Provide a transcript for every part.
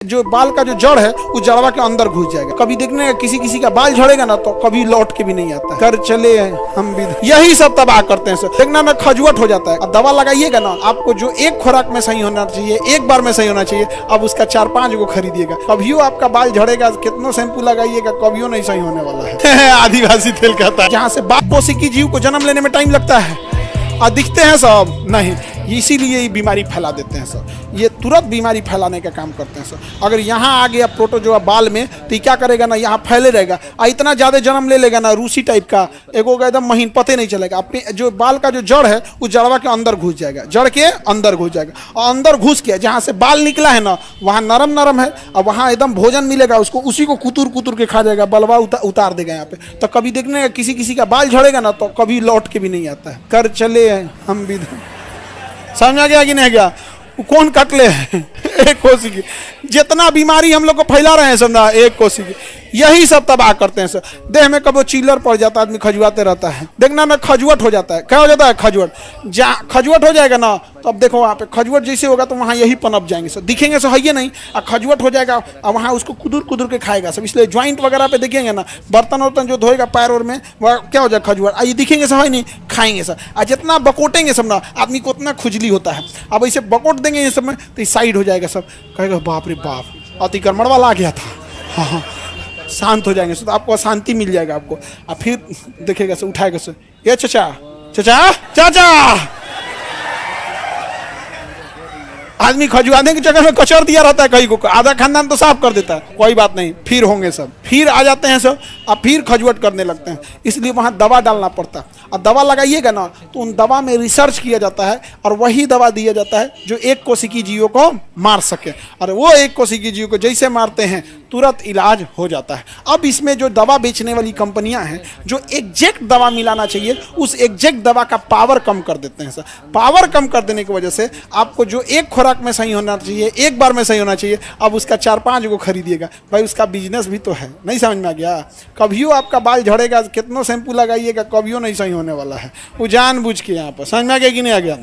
जो बाल का जो जड़ है वो जड़वा के अंदर घुस जाएगा। कभी देखने का किसी किसी का बाल झड़ेगा ना तो कभी लौट के भी नहीं आता है। कर चले हम भी यही सब तबाह करते हैं सर। देखना ना खजुआट हो जाता है। अब दवा लगाइएगा ना, आपको जो एक खुराक में सही होना चाहिए, एक बार में सही होना चाहिए, अब उसका 4-5 को खरीदिएगा। कभी आपका बाल झड़ेगा, कितना शैम्पू लगाइएगा, कभी नहीं सही होने वाला है। आदिवासी तेल कहता है। जहाँ से बाप कोशिकी जीव को जन्म लेने में टाइम लगता है और दिखते हैं सब नहीं, इसीलिए ये बीमारी फैला देते हैं सर। ये तुरंत बीमारी फैलाने का काम करते हैं सर। अगर यहाँ आ गया प्रोटोजोआ बाल में तो ये क्या करेगा ना, यहाँ फैले रहेगा और इतना ज़्यादा जन्म ले लेगा ना, रूसी टाइप का एगो का एकदम महीन, पते नहीं चलेगा। अपने जो बाल का जो जड़ है वो जड़वा के अंदर घुस जाएगा, जड़ के अंदर घुस जाएगा और अंदर घुस के जहाँ से बाल निकला है ना वहाँ नरम नरम है और वहाँ एकदम भोजन मिलेगा उसको, उसी को कुतुर कुतुर के खा जाएगा, बलवा उतार देगा यहाँ पे। तो कभी देखने का किसी किसी का बाल झड़ेगा ना तो कभी लौट के भी नहीं आता है। कर चले हम भी। समझ आ गया कि नहीं गया? कौन कटले है? एक कोशिकी। जितना बीमारी हम लोग को फैला रहे हैं समझा, एक कोशिकी यही सब तबाह करते हैं सर। देह में कभी चिल्लर पड़ जाता है, आदमी खजुआते रहता है। देखना ना खजुआट हो जाता है। क्या हो जाता है? खजुआट। जहाँ खजुआट हो जाएगा ना तो अब देखो वहाँ पे खजुआट जैसे होगा तो वहाँ यही पनप जाएंगे सर। दिखेंगे सर, है ये नहीं, और खजुआट हो जाएगा और वहाँ उसको कुदुर कुदुर के खाएगा सब। इसलिए ज्वाइंट वगैरह पे देखेंगे ना, बर्तन वर्तन जो धोएगा पैर और में, वह क्या हो जाएगा? खजुआट। ये दिखेंगे सर, है नहीं, खाएंगे सर। और जितना बकोटेंगे सब ना आदमी को उतना खुजली होता है। अब ऐसे बकोट देंगे ये सब में तो साइड हो जाएगा सब। कहेगा बाप रे बाप, अतिक्रमण वाला आ गया था। हाँ हाँ, शांत हो जाएंगे सर, तो आपको शांति मिल जाएगा आपको। और फिर देखेगा सर, उठाएगा सर, ये चाचा चाचा चाचा। आदमी खजुआने की जगह में कचर दिया रहता है कहीं को, आधा खानदान तो साफ कर देता है। कोई बात नहीं, फिर होंगे सब, फिर आ जाते हैं सब और फिर खजुआट करने लगते हैं। इसलिए वहाँ दवा डालना पड़ता है। और दवा लगाइएगा ना तो उन दवा में रिसर्च किया जाता है और वही दवा दिया जाता है जो एक कोशिकी जीवों को मार सके। और वो एक कोशिकी जीव को जैसे मारते हैं तुरंत इलाज हो जाता है। अब इसमें जो दवा बेचने वाली कंपनियां हैं, जो एग्जैक्ट दवा मिलाना चाहिए उस एग्जैक्ट दवा का पावर कम कर देते हैं सर। पावर कम कर देने की वजह से आपको जो एक खुराक में सही होना चाहिए, एक बार में सही होना चाहिए, अब उसका 4-5 को खरीदिएगा। भाई उसका बिजनेस भी तो है। नहीं समझ में आ गया? कभी आपका बाल झड़ेगा, कितना शैम्पू लगाइएगा, कभी नहीं सही होने वाला है। वो जानबूझ के यहाँ पर। समझ में आ गया कि नहीं आ गया?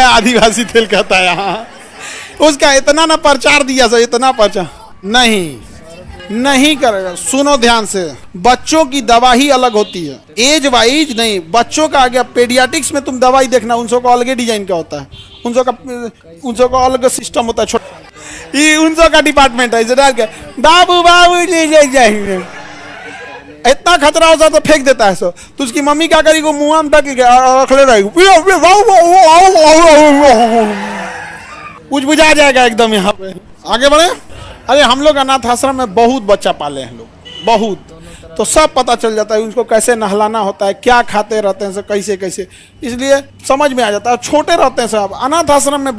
आदिवासी तेल कहता है यहाँ। उसका इतना ना प्रचार दिया सर, इतना प्रचार नहीं करेगा। सुनो ध्यान से, बच्चों की दवा ही अलग होती है, एज वाइज नहीं। बच्चों का आ गया पेडियाटिक्स में, तुम दवाई देखना, उन सबको अलग डिजाइन का होता है, उन सबका अलग सिस्टम होता है। छोटा ये उन सबका डिपार्टमेंट है। बाबू बाबू ले जाएंगे, इतना खतरा होता तो फेंक देता है सो। तो उसकी मम्मी क्या करेगी, वो मुँह में ढक रख ले रहेगी, बुझा जाएगा एकदम। यहाँ पे आगे बढ़े। अरे हम लोग अनाथ आश्रम में बहुत बच्चा पाले हैं लोग, बहुत, तो सब पता चल जाता है उनको कैसे नहलाना होता है, क्या खाते रहते हैं सब, कैसे कैसे, इसलिए समझ में आ जाता है। छोटे रहते हैं सब अनाथ आश्रम में।